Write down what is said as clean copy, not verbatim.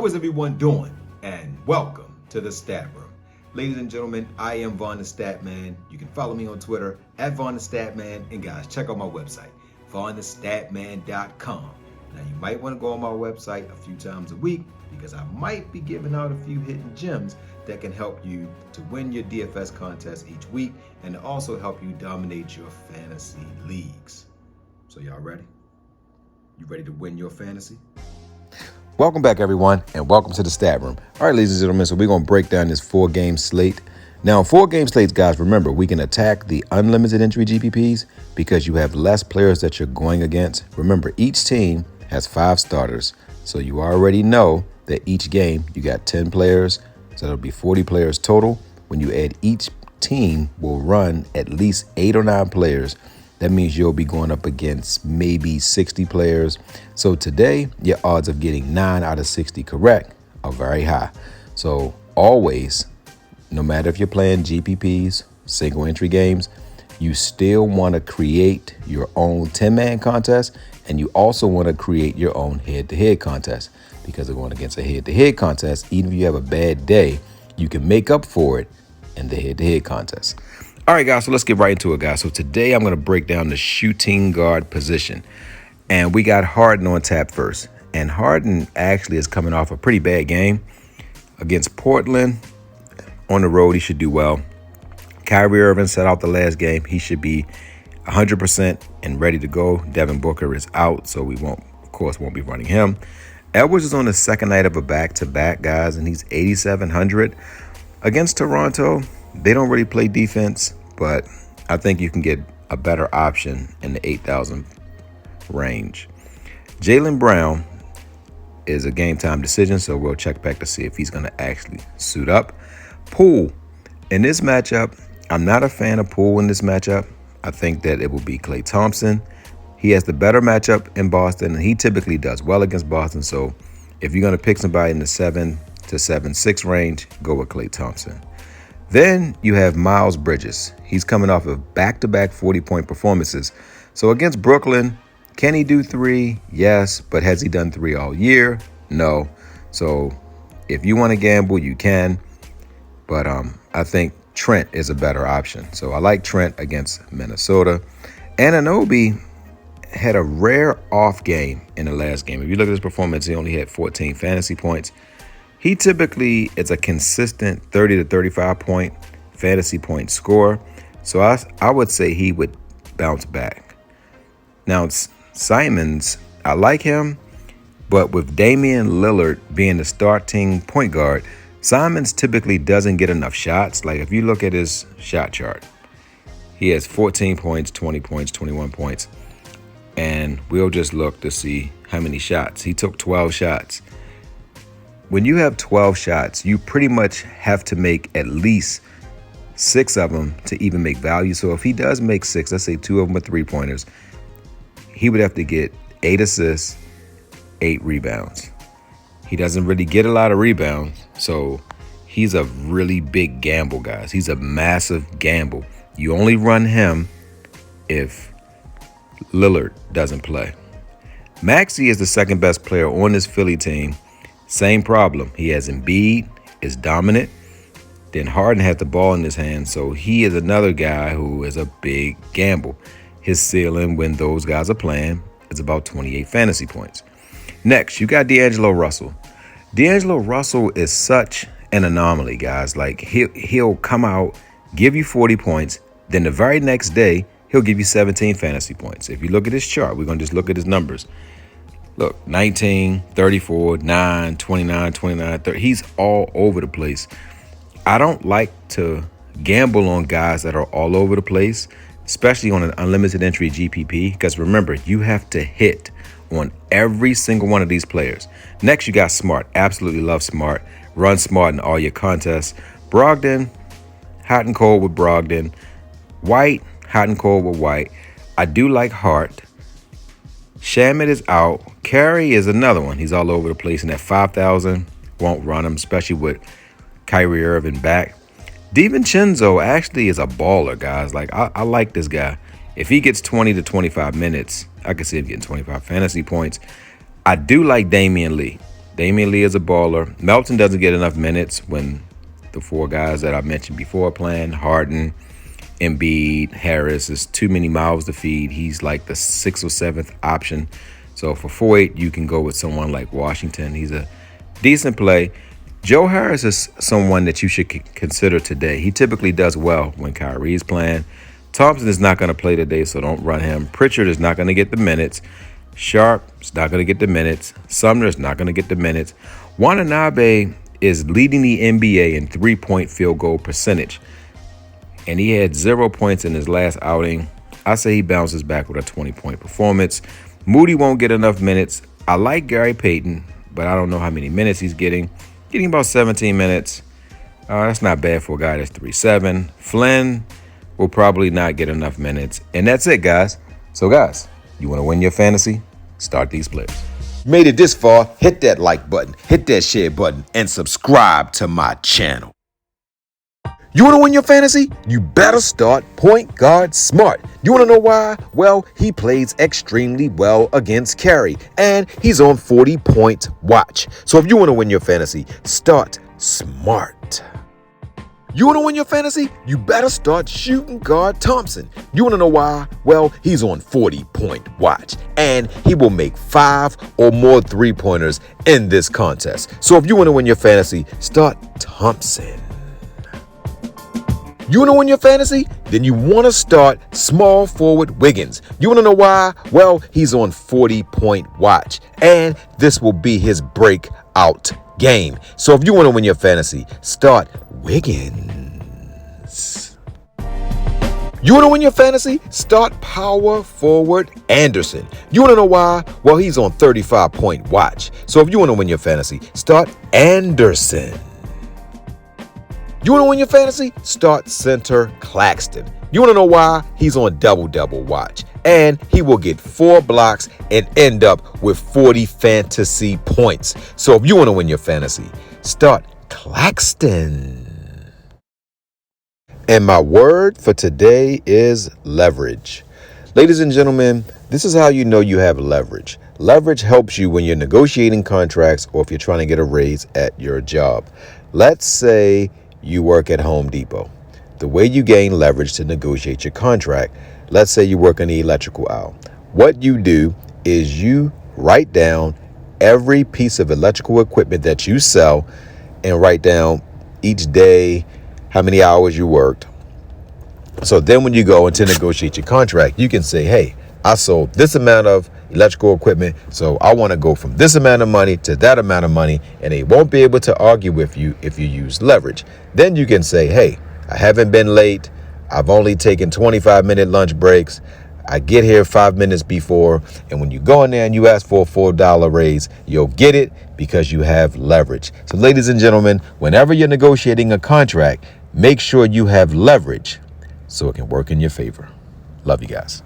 How is everyone doing? And welcome to the Stat Room. Ladies and gentlemen, I am VonnTheStatman. You can follow me on Twitter at VonnTheStatman. And guys, check out my website, VonnTheStatman.com. Now, you might want to go on my website a few times a week because I might be giving out a few hidden gems that can help you to win your DFS contest each week and also help you dominate your fantasy leagues. So y'all ready? You ready to win your fantasy? Welcome back, everyone, and welcome to the Stat Room. All right, ladies and gentlemen, so we're going to break down this 4-game slate. Now, 4-game slates, guys, remember, we can attack the unlimited entry GPPs because you have less players that you're going against. Remember, each team has 5 starters, so you already know that each game you got 10 players, so that'll be 40 players total. When you add each team will run at least 8 or 9 players. That means you'll be going up against maybe 60 players. So today, your odds of getting 9 out of 60 correct are very high. So always, no matter if you're playing GPPs, single entry games, you still want to create your own 10-man contest, and you also want to create your own head-to-head contest, because they're going against a head-to-head contest. Even if you have a bad day, you can make up for it in the head-to-head contest. All right, guys, so let's get right into it, guys. So today I'm going to break down the shooting guard position. And we got Harden on tap first. And Harden actually is coming off a pretty bad game against Portland. On the road, he should do well. Kyrie Irving set out the last game. He should be 100% and ready to go. Devin Booker is out, so we won't be running him. Edwards is on the second night of a back-to-back, guys, and he's 8,700. Against Toronto, they don't really play defense, but I think you can get a better option in the 8,000 range. Jaylen Brown is a game-time decision, so we'll check back to see if he's going to actually suit up. Poole, in this matchup, I'm not a fan of Poole in this matchup. I think that it will be Klay Thompson. He has the better matchup in Boston, and he typically does well against Boston. So if you're going to pick somebody in the 7 to 7-6 range, go with Klay Thompson. Then you have Miles Bridges. He's coming off of back-to-back 40-point performances. So against Brooklyn, can he do 3? Yes, but has he done 3 all year? No. So if you want to gamble, you can. But I think Trent is a better option. So I like Trent against Minnesota. Anunoby had a rare off game in the last game. If you look at his performance, he only had 14 fantasy points. He typically is a consistent 30 to 35 point fantasy point scorer. So I would say he would bounce back. Now, Simons, I like him, but with Damian Lillard being the starting point guard, Simons typically doesn't get enough shots. Like if you look at his shot chart, he has 14 points, 20 points, 21 points. And we'll just look to see how many shots. He took 12 shots. When you have 12 shots, you pretty much have to make at least 6 of them to even make value. So if he does make 6, let's say 2 of them are 3-pointers, he would have to get 8 assists, 8 rebounds. He doesn't really get a lot of rebounds, so he's a really big gamble, guys. He's a massive gamble. You only run him if Lillard doesn't play. Maxey is the second best player on this Philly team. Same problem. He has Embiid, is dominant. Then Harden has the ball in his hand, so he is another guy who is a big gamble. His ceiling when those guys are playing is about 28 fantasy points. Next, you got D'Angelo Russell. D'Angelo Russell is such an anomaly, guys. Like he'll come out, give you 40 points, then the very next day, he'll give you 17 fantasy points. If you look at his chart, we're going to just look at his numbers. Look, 19, 34, 9, 29, 29, 30. He's all over the place. I don't like to gamble on guys that are all over the place, especially on an unlimited entry GPP, because remember, you have to hit on every single one of these players. Next, you got Smart. Absolutely love Smart. Run Smart in all your contests. Brogdon, hot and cold with Brogdon. White, hot and cold with White. I do like Hart. Shamet is out. Curry is another one. He's all over the place, and at 5,000, won't run him, especially with Kyrie Irving back. DiVincenzo actually is a baller, guys. Like, I like this guy. If he gets 20 to 25 minutes, I can see him getting 25 fantasy points. I do like Damian Lee. Damian Lee is a baller. Melton doesn't get enough minutes when the four guys that I mentioned before are playing. Harden, Embiid, Harris. Is too many mouths to feed. He's like the 6th or 7th option. So for 4-8, you can go with someone like Washington. He's a decent play. Joe Harris is someone that you should consider today. He typically does well when Kyrie's playing. Thompson is not going to play today, so don't run him. Pritchard is not going to get the minutes. Sharp is not going to get the minutes. Sumner is not going to get the minutes. Watanabe is leading the NBA in three-point field goal percentage, and he had 0 points in his last outing. I say he bounces back with a 20-point performance. Moody won't get enough minutes. I like Gary Payton, but I don't know how many minutes he's getting. Getting about 17 minutes. That's not bad for a guy that's 3'7". Flynn will probably not get enough minutes. And that's it, guys. So, guys, you want to win your fantasy? Start these players. Made it this far, hit that like button, hit that share button, and subscribe to my channel. You want to win your fantasy? You better start point guard smart. You want to know why? Well, he plays extremely well against carry, and he's on 40-point watch. So if you want to win your fantasy, start smart. You want to win your fantasy? You better start shooting guard Thompson. You want to know why? Well, he's on 40-point watch, and he will make 5 or more three-pointers in this contest. So if you want to win your fantasy, start Thompson. You want to win your fantasy? Then you want to start small forward Wiggins. You want to know why? Well, he's on 40-point watch, and this will be his breakout game. So if you want to win your fantasy, start Wiggins. You want to win your fantasy? Start power forward Anderson. You want to know why? Well, he's on 35-point watch. So if you want to win your fantasy, start Anderson. You want to win your fantasy? Start center Claxton. You want to know why? He's on double-double watch, and he will get 4 blocks and end up with 40 fantasy points. So if you want to win your fantasy, start Claxton. And my word for today is leverage. Ladies and gentlemen, this is how you know you have leverage. Leverage helps you when you're negotiating contracts or if you're trying to get a raise at your job. Let's say you work at Home Depot. The way you gain leverage to negotiate your contract, let's say you work in the electrical aisle. What you do is you write down every piece of electrical equipment that you sell and write down each day how many hours you worked. So then when you go in to negotiate your contract, you can say, hey, I sold this amount of electrical equipment, so I want to go from this amount of money to that amount of money, and they won't be able to argue with you if you use leverage. Then you can say, hey, I haven't been late. I've only taken 25-minute lunch breaks. I get here 5 minutes before, and when you go in there and you ask for a $4 raise, you'll get it because you have leverage. So ladies and gentlemen, whenever you're negotiating a contract, make sure you have leverage so it can work in your favor. Love you guys.